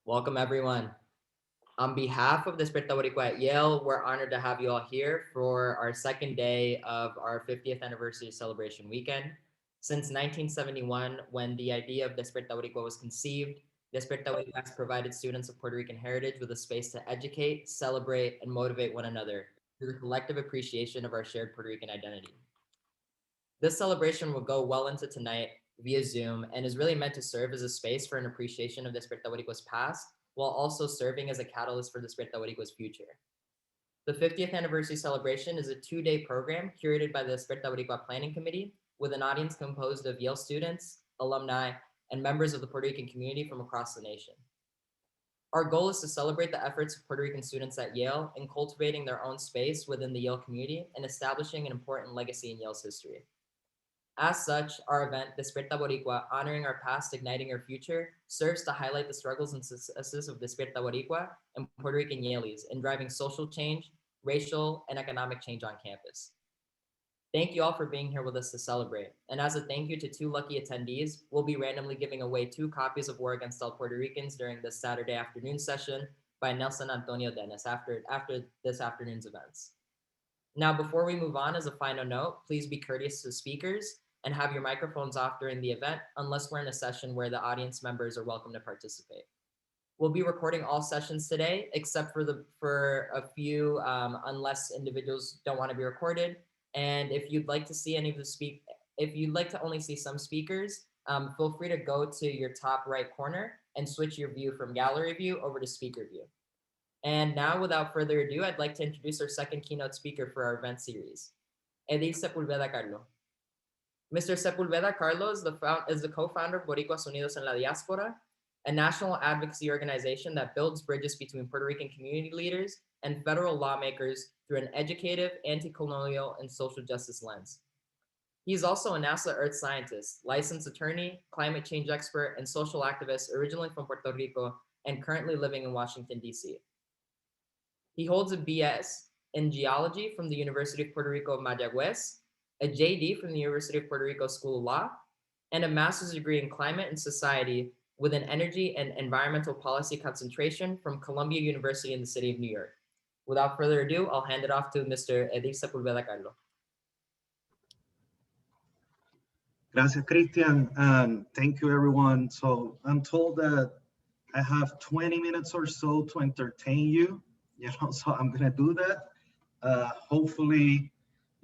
Welcome, everyone. On behalf of Despierta Boricua at Yale, we're honored to have you all here for our second day of our 50th anniversary celebration weekend. Since 1971, when the idea of Despierta Boricua was conceived, Despierta Boricua has provided students of Puerto Rican heritage with a space to educate, celebrate, and motivate one another through the collective appreciation of our shared Puerto Rican identity. This celebration will go well into tonight via Zoom and is really meant to serve as a space for an appreciation of Despierta Boricua's past, while also serving as a catalyst for Despierta Boricua's future. The 50th anniversary celebration is a 2-day program curated by the Despierta Boricua Planning Committee with an audience composed of Yale students, alumni, and members of the Puerto Rican community from across the nation. Our goal is to celebrate the efforts of Puerto Rican students at Yale in cultivating their own space within the Yale community and establishing an important legacy in Yale's history. As such, our event, Despierta Boricua, Honoring Our Past, Igniting Our Future, serves to highlight the struggles and successes of Despierta Boricua and Puerto Rican Yalies in driving social change, racial, and economic change on campus. Thank you all for being here with us to celebrate. And as a thank you to 2 lucky attendees, we'll be randomly giving away 2 copies of War Against All Puerto Ricans during this Saturday afternoon session by Nelson Antonio Dennis after this afternoon's events. Now, before we move on, as a final note, please be courteous to speakers and have your microphones off during the event, unless we're in a session where the audience members are welcome to participate. We'll be recording all sessions today, except for a few, unless individuals don't want to be recorded. And if you'd like to see if you'd like to only see some speakers, feel free to go to your top right corner and switch your view from gallery view over to speaker view. And now, without further ado, I'd like to introduce our second keynote speaker for our event series, Edil Sepúlveda Carlo. Mr. Sepúlveda Carlo is the co-founder of Boricuas Unidos en la Diáspora, a national advocacy organization that builds bridges between Puerto Rican community leaders and federal lawmakers through an educative, anti-colonial, and social justice lens. He is also a NASA Earth scientist, licensed attorney, climate change expert, and social activist originally from Puerto Rico and currently living in Washington, D.C. He holds a BS in geology from the University of Puerto Rico Mayagüez, a JD from the University of Puerto Rico School of Law, and a master's degree in climate and society with an energy and environmental policy concentration from Columbia University in the city of New York. Without further ado, I'll hand it off to Mr. Edil Sepúlveda Carlo. Gracias, Christian, and thank you, everyone. So I'm told that I have 20 minutes or so to entertain you, so I'm gonna do that. Hopefully,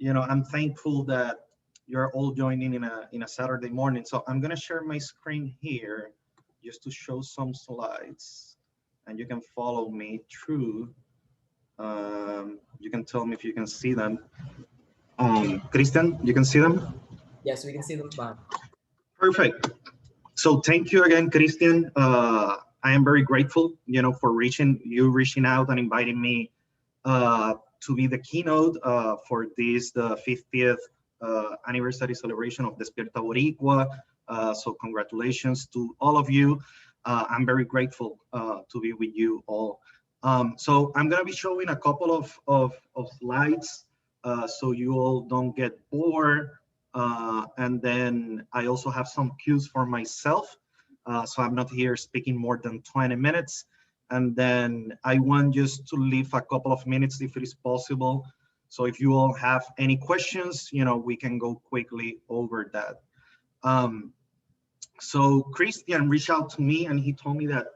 I'm thankful that you're all joining in a Saturday morning. So I'm gonna share my screen here just to show some slides, and you can follow me through. You can tell me if you can see them. Christian, you can see them? Yes, we can see them fine. Perfect. So thank you again, Christian. I am very grateful, for reaching out and inviting me to be the keynote for the 50th anniversary celebration of Despierta Boricua. So congratulations to all of you. I'm very grateful to be with you all. So I'm going to be showing a couple of slides so you all don't get bored. And then I also have some cues for myself. So I'm not here speaking more than 20 minutes. And then I want just to leave a couple of minutes if it is possible. So if you all have any questions, we can go quickly over that. So Christian reached out to me and he told me that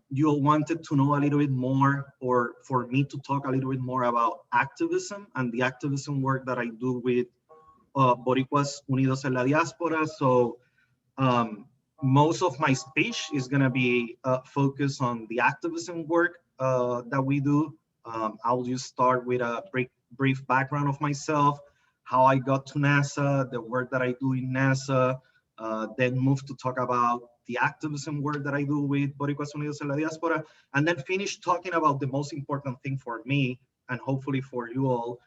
you all wanted to know a little bit more, or for me to talk a little bit more about activism and the activism work that I do with Boricuas Unidos en la Diáspora. So most of my speech is going to be focused on the activism work that we do. I'll just start with a brief background of myself, how I got to NASA, the work that I do in NASA, then move to talk about the activism work that I do with Boricuas Unidos en la Diáspora, and then finish talking about the most important thing for me, and hopefully for you all,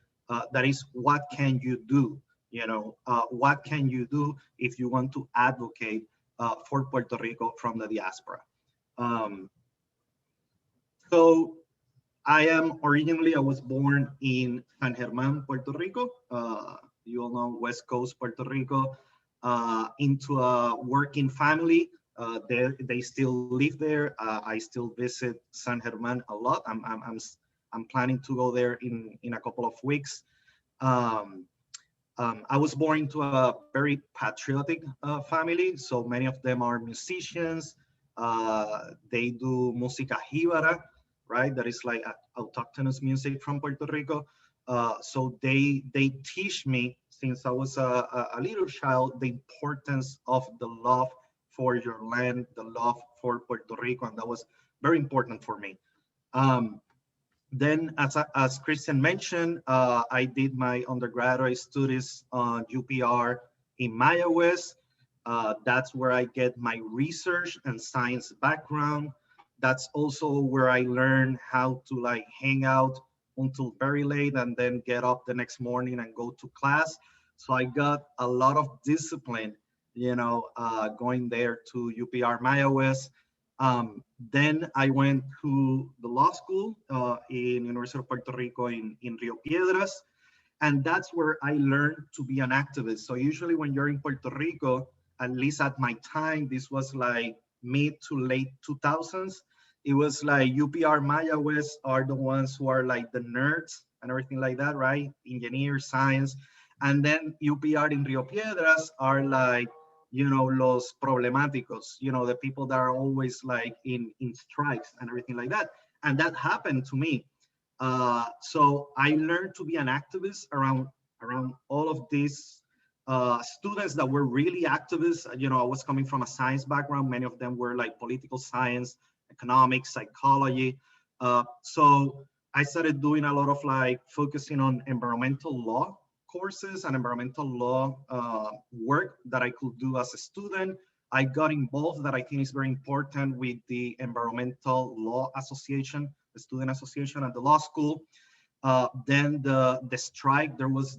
that is, what can you do? What can you do if you want to advocate for Puerto Rico from the diaspora? So I was born in San Germán, Puerto Rico. You all know West Coast, Puerto Rico, into a working family. They still live there. I still visit San German a lot. I'm planning to go there in a couple of weeks. Um, I was born into a very patriotic family, so many of them are musicians. They do música jíbara, right? That is like autochthonous music from Puerto Rico. So they teach me since I was a little child the importance of the love for your land, the love for Puerto Rico, and that was very important for me. Um, then, as Christian mentioned, I did my undergraduate studies on UPR in Maya West. That's where I get my research and science background. That's also where I learned how to like hang out until very late and then get up the next morning and go to class. So I got a lot of discipline, going there to UPR Maya West. Then I went to the law school in University of Puerto Rico in Rio Piedras, and that's where I learned to be an activist. So usually when you're in Puerto Rico, at least at my time, this was like mid to late 2000s. It was like UPR Maya West are the ones who are like the nerds and everything like that, right? Engineers, science. And then UPR in Rio Piedras are like, los problemáticos, the people that are always like in strikes and everything like that. And that happened to me. So I learned to be an activist around all of these students that were really activists. I was coming from a science background. Many of them were like political science, economics, psychology. So I started doing a lot of like focusing on environmental law courses and environmental law work that I could do as a student. I got involved that I think is very important with the Environmental Law Association, the Student Association at the law school. Then the strike, there was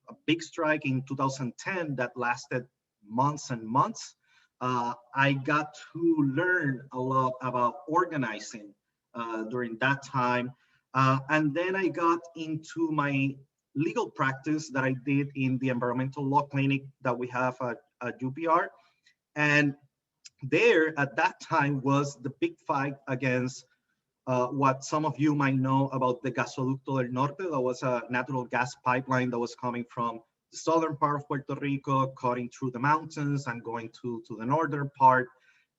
a big strike in 2010 that lasted months and months. I got to learn a lot about organizing during that time. And then I got into my legal practice that I did in the environmental law clinic that we have at UPR. And there at that time was the big fight against what some of you might know about the Gasoducto del Norte. That was a natural gas pipeline that was coming from the southern part of Puerto Rico, cutting through the mountains and going to the northern part.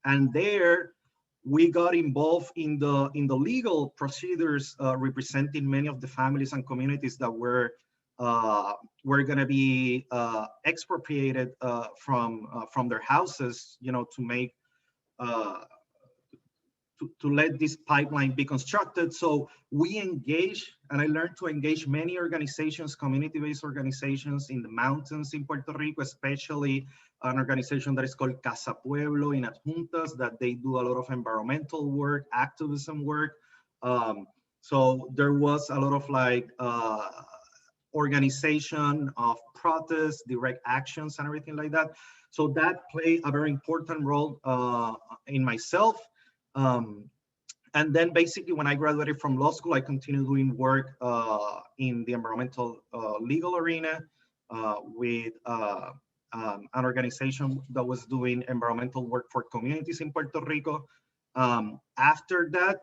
And there we got involved in the legal procedures representing many of the families and communities that were going to be expropriated from their houses, to make uh, to let this pipeline be constructed. So we engage, and I learned to engage many organizations, community-based organizations in the mountains in Puerto Rico, especially an organization that is called Casa Pueblo in Adjuntas, that they do a lot of environmental work, activism work. So there was a lot of like organization of protests, direct actions, and everything like that. So that played a very important role in myself. Um, and then basically when I graduated from law school, I continued doing work in the environmental legal arena with an organization that was doing environmental work for communities in Puerto Rico. After that,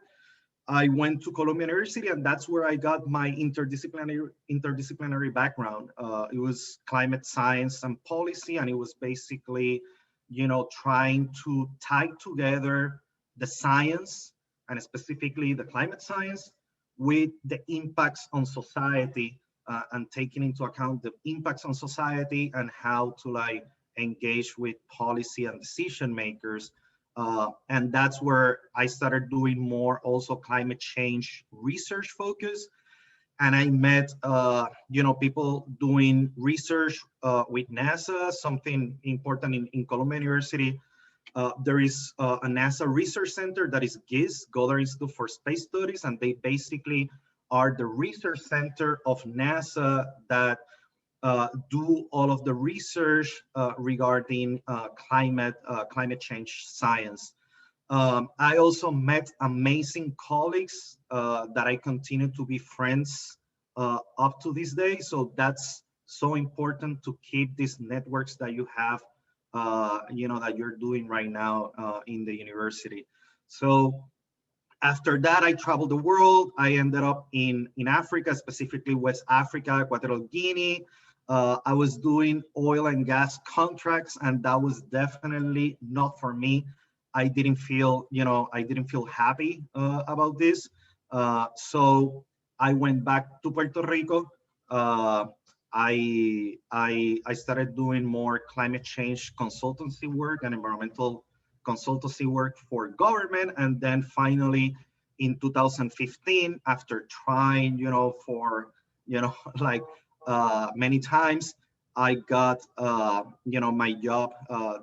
I went to Columbia University, and that's where I got my interdisciplinary background. It was climate science and policy, and it was basically, trying to tie together the science and specifically the climate science with the impacts on society and taking into account the impacts on society and how to like engage with policy and decision makers. And that's where I started doing more also climate change research focus. And I met, people doing research with NASA, something important in Columbia University. There is a NASA research center that is GIS, Goddard Institute for Space Studies, and they basically are the research center of NASA that do all of the research regarding climate change science. I also met amazing colleagues that I continue to be friends up to this day. So that's so important to keep these networks that you have that you're doing right now in the university. So after that, I traveled the world. I ended up in Africa, specifically West Africa, Equatorial Guinea. I was doing oil and gas contracts, and that was definitely not for me. I didn't feel happy about this. So I went back to Puerto Rico. Uh, I started doing more climate change consultancy work and environmental consultancy work for government. And then finally in 2015, after trying, for, like many times, I got, my job.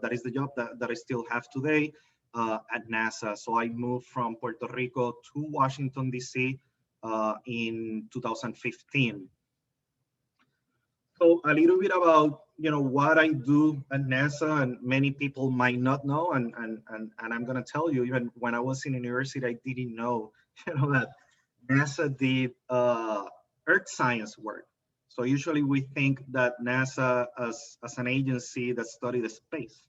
That is the job that I still have today at NASA. So I moved from Puerto Rico to Washington, D.C. In 2015. So a little bit about what I do at NASA, and many people might not know, and I'm gonna tell you, even when I was in university, I didn't know that NASA did Earth science work. So usually we think that NASA as an agency that study the space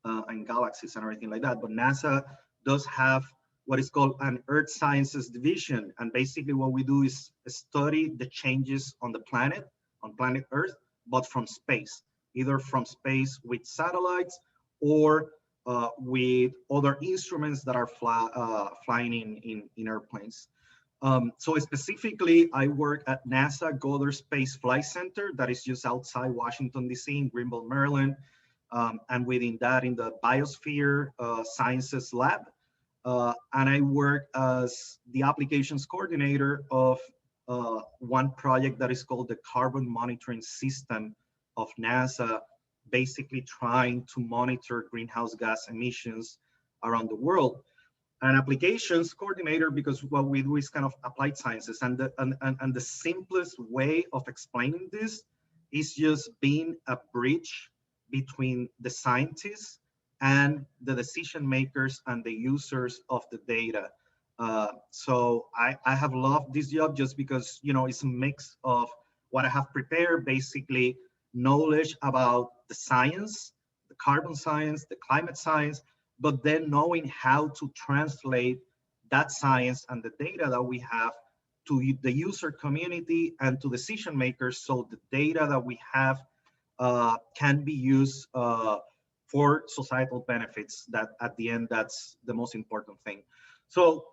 and galaxies and everything like that, but NASA does have what is called an Earth sciences division, and basically what we do is study the changes on the planet, on planet Earth, but from space, either from space with satellites or with other instruments that are flying in airplanes. So specifically, I work at NASA Goddard Space Flight Center that is just outside Washington, D.C. in Greenville, Maryland. And within that, in the Biosphere Sciences Lab. And I work as the applications coordinator of one project that is called the Carbon Monitoring System of NASA, basically trying to monitor greenhouse gas emissions around the world. An applications coordinator, because what we do is kind of applied sciences, and the simplest way of explaining this is just being a bridge between the scientists and the decision makers and the users of the data. So I have loved this job just because it's a mix of what I have prepared, basically knowledge about the science, the carbon science, the climate science, but then knowing how to translate that science and the data that we have to the user community and to decision makers, so the data that we have can be used for societal benefits. That at the end, that's the most important thing. So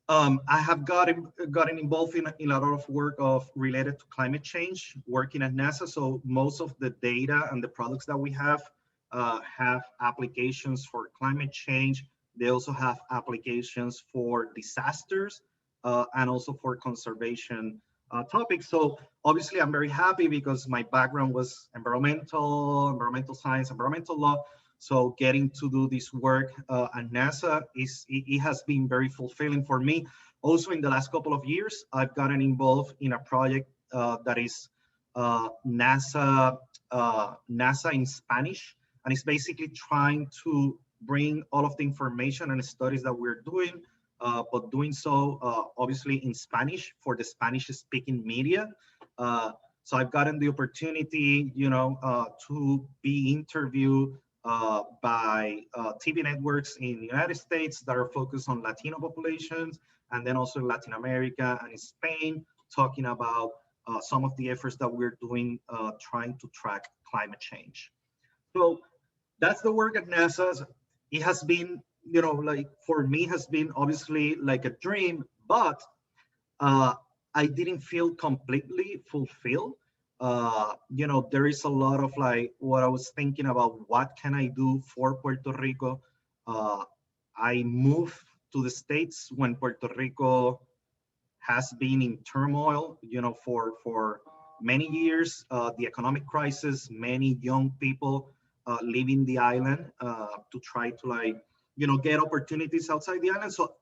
I have gotten involved in a lot of work of related to climate change, working at NASA. So most of the data and the products that we have applications for climate change. They also have applications for disasters and also for conservation topics. So obviously I'm very happy because my background was environmental science, environmental law. So getting to do this work at NASA it has been very fulfilling for me. Also in the last couple of years, I've gotten involved in a project that is NASA in Spanish. And it's basically trying to bring all of the information and studies that we're doing, but doing so obviously in Spanish for the Spanish-speaking media. So I've gotten the opportunity, to be interviewed by TV networks in the United States that are focused on Latino populations, and then also in Latin America and in Spain, talking about some of the efforts that we're doing trying to track climate change. So that's the work at NASA. It has been, like for me, has been obviously like a dream, but I didn't feel completely fulfilled. There is a lot of like what I was thinking about. What can I do for Puerto Rico? I moved to the States when Puerto Rico has been in turmoil, for many years. The economic crisis, many young people leaving the island to try to get opportunities outside the island. So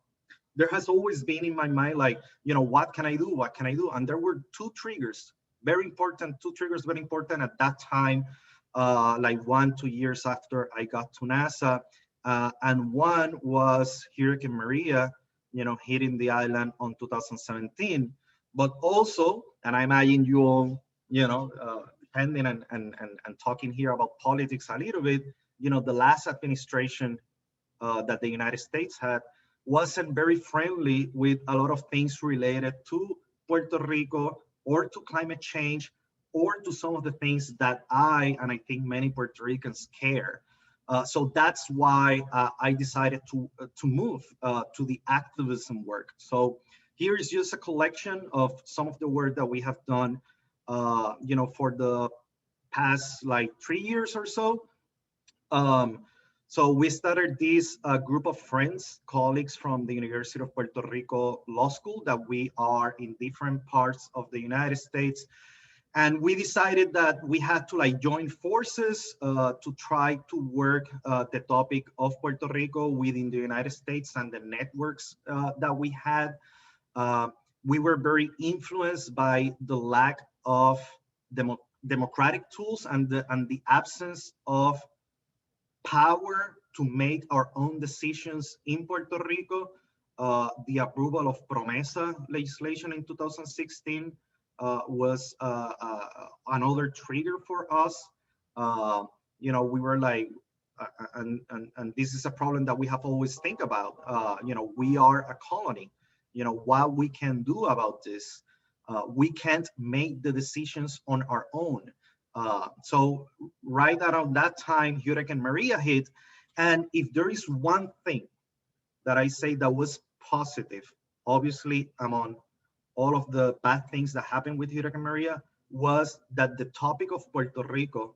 there has always been in my mind, like, what can I do? What can I do? And there were two triggers, very important, at that time, like 1-2 years after I got to NASA. And one was Hurricane Maria, hitting the island on 2017. But also, and I imagine you all, depending and talking here about politics a little bit, the last administration that the United States had wasn't very friendly with a lot of things related to Puerto Rico or to climate change or to some of the things that I think many Puerto Ricans care. So that's why I decided to move to the activism work. So here is just a collection of some of the work that we have done, for the past like 3 years or so. Um, so we started this group of friends, colleagues from the University of Puerto Rico Law School that we are in different parts of the United States. And we decided that we had to like join forces to try to work the topic of Puerto Rico within the United States and the networks that we had. Uh, we were very influenced by the lack of democratic tools and the absence of power to make our own decisions in Puerto Rico. The approval of PROMESA legislation in 2016 was another trigger for us. We were like, and this is a problem that we have always think about. We are a colony. What we can do about this, we can't make the decisions on our own. So right around that time, Hurricane Maria hit. And if there is one thing that I say that was positive, obviously among all of the bad things that happened with Hurricane Maria, was that the topic of Puerto Rico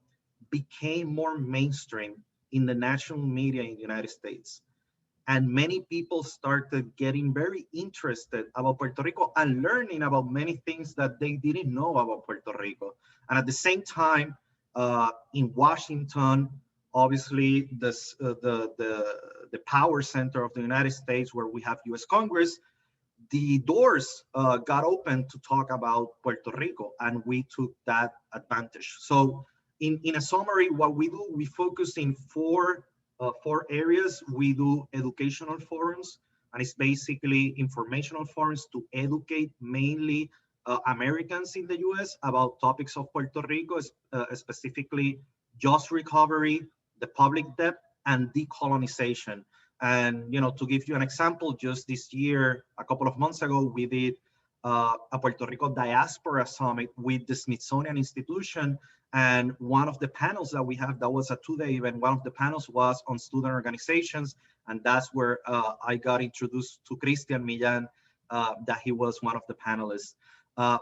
became more mainstream in the national media in the United States. And many people started getting very interested about Puerto Rico and learning about many things that they didn't know about Puerto Rico. And at the same time, in Washington, obviously the power center of the United States, where we have U.S. Congress, the doors got open to talk about Puerto Rico, and we took that advantage. So in a summary, what we do, we focus in four areas. We do educational forums, and it's basically informational forums to educate mainly Americans in the US about topics of Puerto Rico, specifically just recovery, the public debt, and decolonization. And to give you an example, just this year, a couple of months ago, we did a Puerto Rico Diaspora Summit with the Smithsonian Institution. And one of the panels that we have, that was a 2-day event, one of the panels was on student organizations. And that's where I got introduced to Christian Millan, that he was one of the panelists.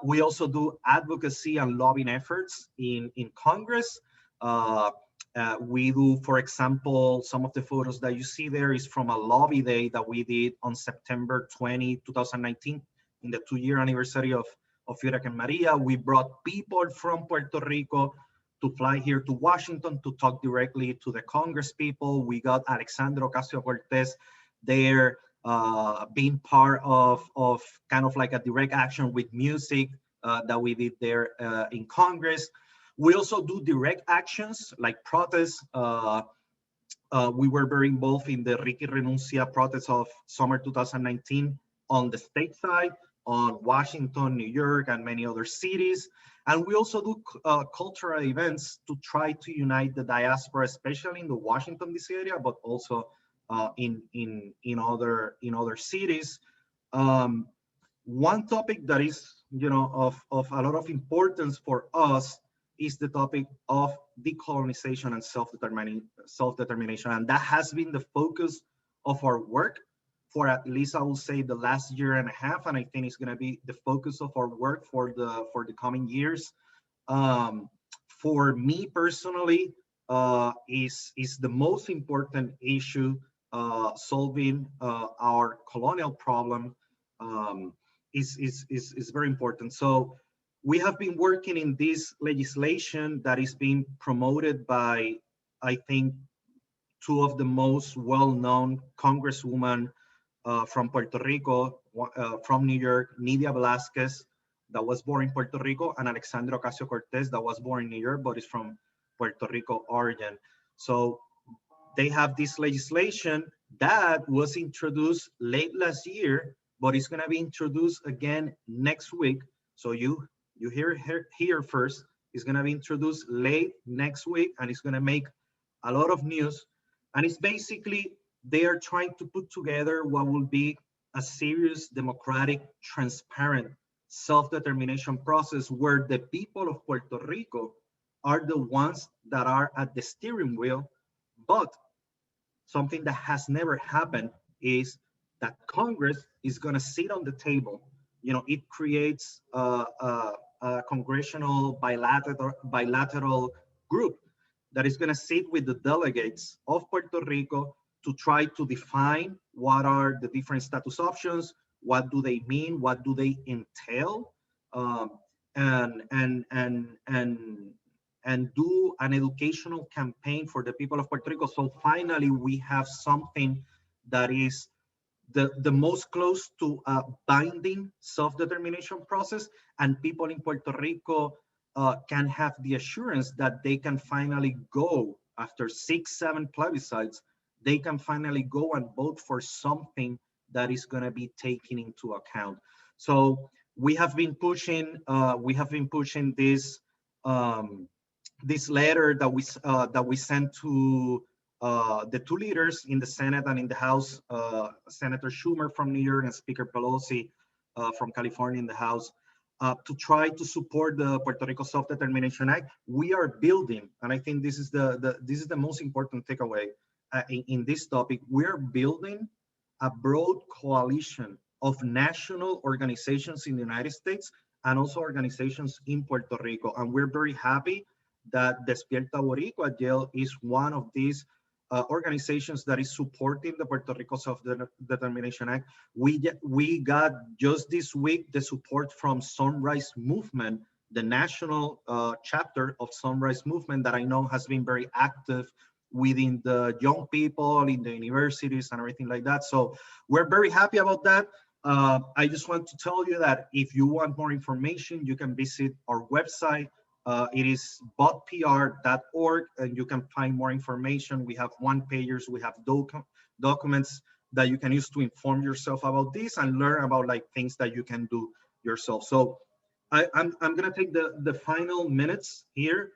We also do advocacy and lobbying efforts in Congress. We do, for example, some of the photos that you see there is from a lobby day that we did on September 20, 2019, in the 2-year anniversary of Hurricane Maria. We brought people from Puerto Rico to fly here to Washington to talk directly to the Congress people. We got Alexandra Ocasio-Cortez there, being part of kind of like a direct action with music that we did there in Congress. We also do direct actions like protests. We were very involved in the Ricky Renuncia protests of summer 2019 on the state side, on Washington, New York, and many other cities. And we also do cultural events to try to unite the diaspora, especially in the Washington, D.C. area, but also in other cities. One topic that is, of a lot of importance for us is the topic of decolonization and self-determination. And that has been the focus of our work for at least, I will say, the last year and a half. And I think it's gonna be the focus of our work for the coming years. For me personally, is the most important issue, solving our colonial problem, is very important. So we have been working in this legislation that is being promoted by, I think, two of the most well-known congresswomen from Puerto Rico, from New York, Nydia Velázquez, that was born in Puerto Rico, and Alexandra Ocasio-Cortez, that was born in New York, but is from Puerto Rico origin. So they have this legislation that was introduced late last year, but it's gonna be introduced again next week. So you hear here first. It's going to be introduced late next week, and it's going to make a lot of news. And it's basically, they are trying to put together what will be a serious, democratic, transparent self-determination process where the people of Puerto Rico are the ones that are at the steering wheel. But something that has never happened is that Congress is going to sit on the table. It creates a congressional bilateral group that is going to sit with the delegates of Puerto Rico to try to define what are the different status options, what do they mean, what do they entail, um, and and and and and do an educational campaign for the people of Puerto Rico. So finally, we have something that is the most close to a binding self-determination process, and people in Puerto Rico can have the assurance that they can finally go after 6, 7 plebiscites, they can finally go and vote for something that is going to be taken into account. So we have been pushing um, this letter that we sent to the two leaders in the Senate and in the House, Senator Schumer from New York and Speaker Pelosi from California in the House, to try to support the Puerto Rico Self-Determination Act. We are building, and I think this is the most important takeaway in this topic. We're building a broad coalition of national organizations in the United States and also organizations in Puerto Rico, and we're very happy that Despierta Boricua Yale is one of these organizations that is supporting the Puerto Rico Self-Determination Act. We got just this week the support from Sunrise Movement, the national chapter of Sunrise Movement that I know has been very active within the young people in the universities and everything like that. So we're very happy about that. I just want to tell you that if you want more information, you can visit our website. It is botpr.org, and you can find more information. We have one-pagers, we have documents that you can use to inform yourself about this and learn about like things that you can do yourself. So I'm gonna take the final minutes here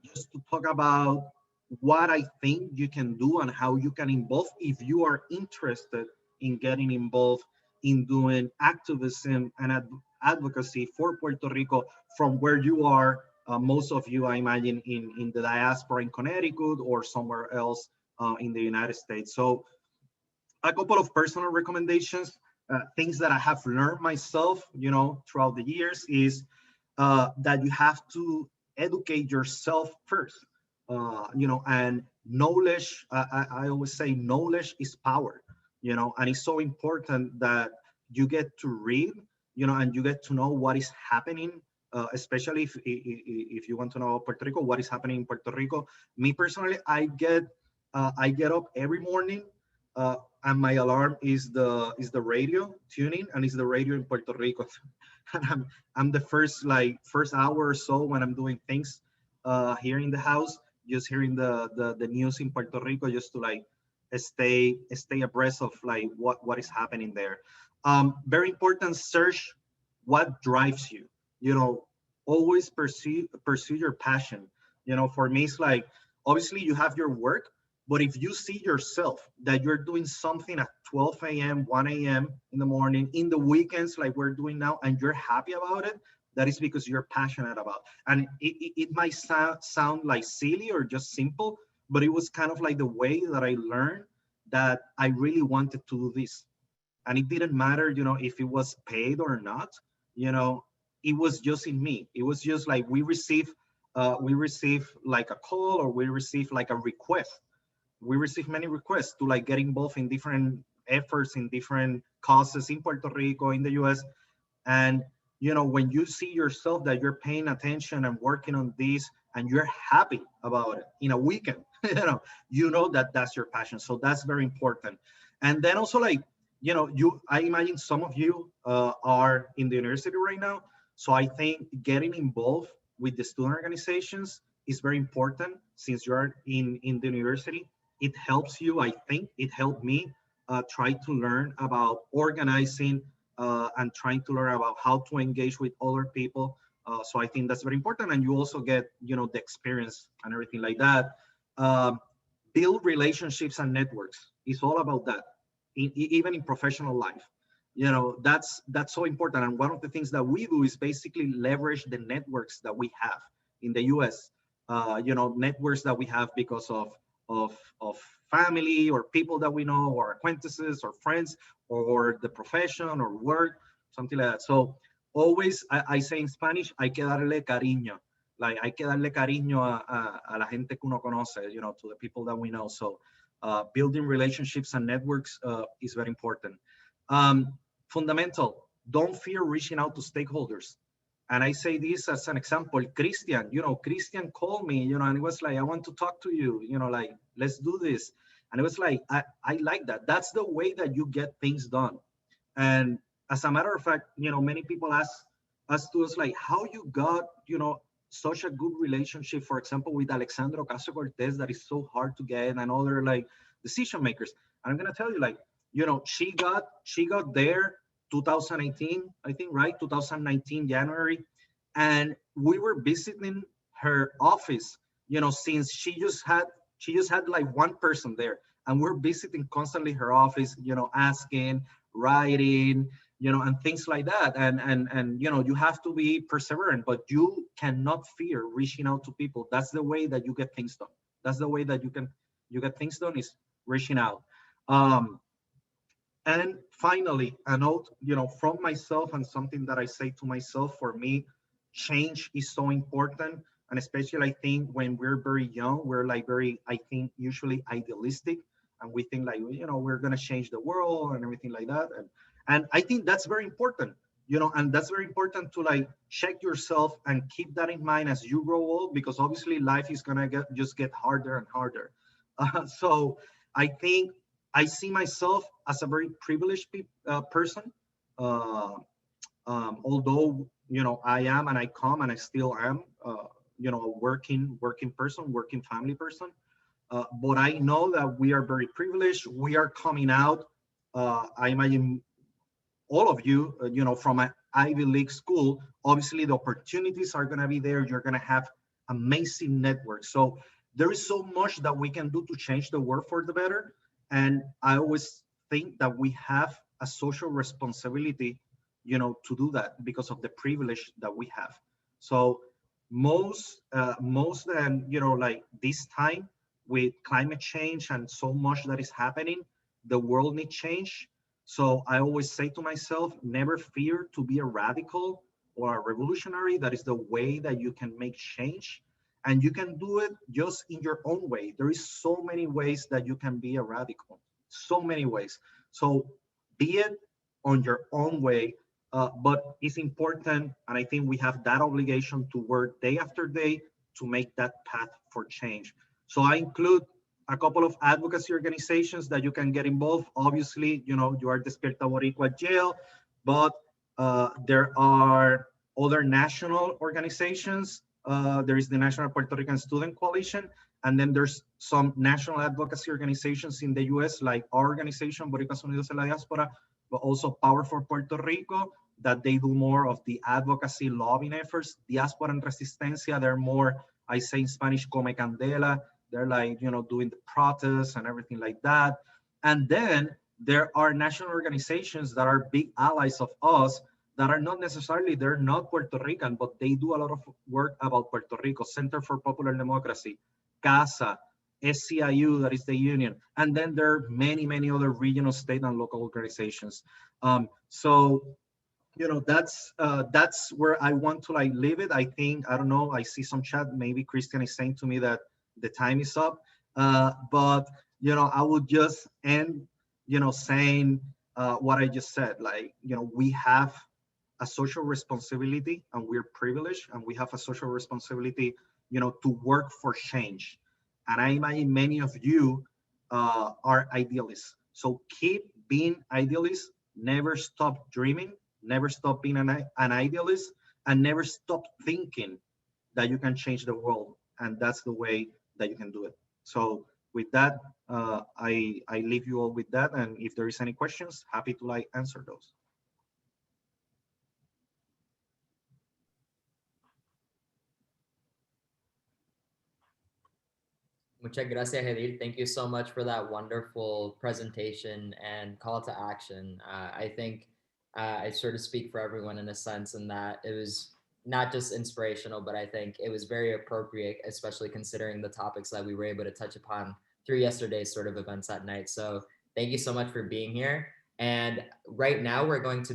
just to talk about what I think you can do and how you can involve if you are interested in getting involved in doing activism and advocacy for Puerto Rico from where you are. Most of you, I imagine, in the diaspora in Connecticut or somewhere else in the United States. So a couple of personal recommendations, things that I have learned myself, throughout the years is that you have to educate yourself first, and knowledge, I always say knowledge is power, and it's so important that you get to read, and you get to know what is happening, especially if you want to know Puerto Rico, what is happening in Puerto Rico. Me personally, I get up every morning, and my alarm is the radio tuning, and it's the radio in Puerto Rico. And I'm the first hour or so when I'm doing things here in the house, just hearing the news in Puerto Rico, just to like stay abreast of like what is happening there. Very important, search what drives you. Always pursue your passion. For me, it's like, obviously you have your work, but if you see yourself that you're doing something at 12 a.m., 1 a.m. in the morning, in the weekends, like we're doing now, and you're happy about it, that is because you're passionate about. And it might sound like silly or just simple, but it was kind of like the way that I learned that I really wanted to do this. And it didn't matter, if it was paid or not, you know, it was just in me. It was just like we receive like a call, or we receive like a request. We receive many requests to like get involved in different efforts, in different causes in Puerto Rico, in the US. And when you see yourself that you're paying attention and working on this, and you're happy about it in a weekend, that that's your passion. So that's very important. And then also, like, I imagine some of you are in the university right now. So I think getting involved with the student organizations is very important. Since you're in the university, it helps you. I think it helped me try to learn about organizing, and trying to learn about how to engage with other people. So I think that's very important, and you also get, the experience and everything like that. Um, Build relationships and networks. It's all about that, even in professional life. That's so important. And one of the things that we do is basically leverage the networks that we have in the U.S. Networks that we have because of family or people that we know, or acquaintances or friends, or the profession or work, something like that. So always, I say in Spanish, hay que darle cariño. Like, hay que darle cariño a la gente que uno conoce, to the people that we know. So building relationships and networks is very important. Fundamental, don't fear reaching out to stakeholders. And I say this as an example. Christian called me, and it was like, I want to talk to you, like, let's do this. And it was like, I like that. That's the way that you get things done. And as a matter of fact, many people ask us like, how you got, such a good relationship, for example, with Alexandro Caso Cortez, that is so hard to get, and other like decision makers. And I'm gonna tell you, like, she got there 2018, I think, right? 2019 January, and we were visiting her office, since she just had like one person there, and we're visiting constantly her office, asking, writing, and things like that. And you have to be perseverant, but you cannot fear reaching out to people. That's the way that you get things done. That's the way that you get things done, is reaching out. Um, and finally, a note, from myself, and something that I say to myself. For me, change is so important. And especially, I think, when we're very young, we're like very, I think, usually idealistic. And we think like, we're going to change the world and everything like that. And I think that's very important, and that's very important to like check yourself and keep that in mind as you grow old, because obviously life is going to get harder and harder. So I think I see myself as a very privileged person. Uh, Although, I am, and I come, and I still am, a working person, working family person. But I know that we are very privileged. We are coming out. I imagine all of you, from an Ivy League school. Obviously, the opportunities are going to be there. You're going to have amazing networks. So there is so much that we can do to change the world for the better. And I always think that we have a social responsibility, to do that, because of the privilege that we have. So most than, like this time, with climate change and so much that is happening, the world needs change. So I always say to myself, never fear to be a radical or a revolutionary. That is the way that you can make change. And you can do it just in your own way. There is so many ways that you can be a radical, so many ways. So be it on your own way. But it's important, and I think we have that obligation to work day after day to make that path for change. So I include a couple of advocacy organizations that you can get involved. Obviously, you are Despierta Boricua at Yale, but there are other national organizations. There is the National Puerto Rican Student Coalition, and then there's some national advocacy organizations in the US, like our organization, Boricuas Unidos en la Diáspora, but also Power for Puerto Rico, that they do more of the advocacy lobbying efforts. Diáspora en Resistencia, they're more, I say in Spanish, come candela. They're like, doing the protests and everything like that. And then there are national organizations that are big allies of us, that are not necessarily, they're not Puerto Rican, but they do a lot of work about Puerto Rico. Center for Popular Democracy, CASA, SCIU, that is the union. And then there are many, many other regional, state, and local organizations. So that's where I want to like leave it. I think, I don't know, I see some chat, maybe Christian is saying to me that the time is up, but I would just end saying what I just said. Like, we have a social responsibility, and we're privileged, and we have a social responsibility to work for change. And I imagine many of you are idealists, so keep being idealists. Never stop dreaming, never stop being an idealist, and never stop thinking that you can change the world. And that's the way that you can do it. So with that, I leave you all with that. And if there is any questions, happy to like answer those. Muchas gracias, Edil. Thank you so much for that wonderful presentation and call to action. I think I sort of speak for everyone in a sense in that it was not just inspirational, but I think it was very appropriate, especially considering the topics that we were able to touch upon through yesterday's sort of events at night. So thank you so much for being here. And right now, we're going to